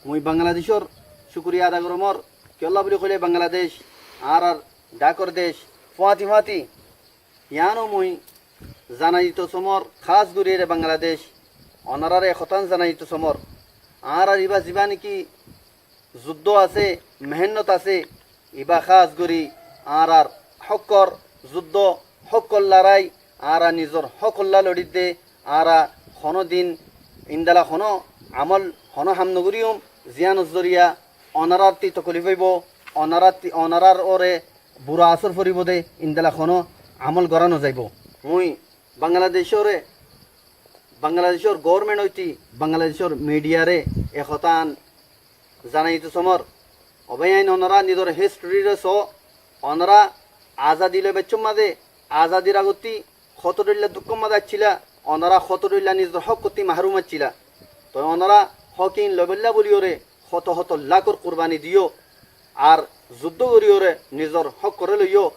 মুই বাংলাদেশর শুক্রিয়া আদা করমর কেল্লা বুলি কইলে বাংলাদেশ আর ডাকর দেশ ফুয়াতি ফুয়াতি ইয়ানো মুই জানাইত সমর খাস গুরিয়ে বাংলাদেশ অনারারে খতান জানাইত সমর আর ইবা যিবা নেকি যুদ্ধ আছে মেহনত আছে ইবা খাস গুরি আর হকর যুদ্ধ হকল লড়াই আর নিজর হকল্লা লড়ি দে আর হনো দিন ইন্দালা হনো আমল হনো হামনগরিয়ম জিয়ান জরিয়া অনারাতি তকলিফ হইব অনারার ওরে বুড়া আসর ফরিব দে ইন্দালা হনো আমল গড়ানো যাইব মুই বাংলাদেশের গভর্নমেন্ট হইতি বাংলাদেশের মিডিয়ারে একতান জানাইতো সমর অবয়াইন অনারা নিজের হিস্ট্রিরে অনারা আজাদি লে বেচুম মাঝে আজাদির আগতি খতরিল্লা দুঃখ মাঝে আছিলা অনারা খতরিল্লা নিজের হক করতে মাহরুম আছিলা তো অনারা হকিন লবেল্লা বলিওরে শত শত লাখর কুরবানি দিও আর যুদ্ধ করিওরে নিজের হক করে লইও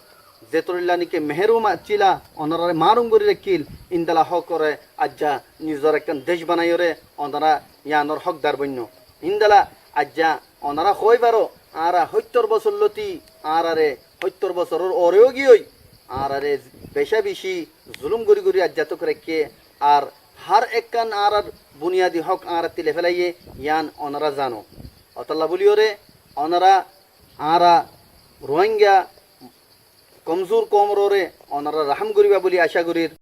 যেতরিল্লা নিকে মেহরুম আছিলা অনারারে মারুম করি রাখিল ইন্দালা হক করে আজ্জা নিজের একটা দেশ বানাইরে অনারা ইয়ানোর হকদার বন্য ইন্দালা আজ্জা অনারা হই পারো আর ৭০ বছর লতি আর ৭০ বছরের ওরেও গিয়ে আর বেশা বেশি জুলুম করি করি আজ্জাত করে কে আর হার একখান আর বুনিয়াদি হক আর তিলে ফেলাইয়ে ইয়ান অনারা জানো অতল্লা বলিওরে অনারা আর রোহিঙ্গা কমজোর কমরে অনারা রাহাম করিবা বলি আশা করির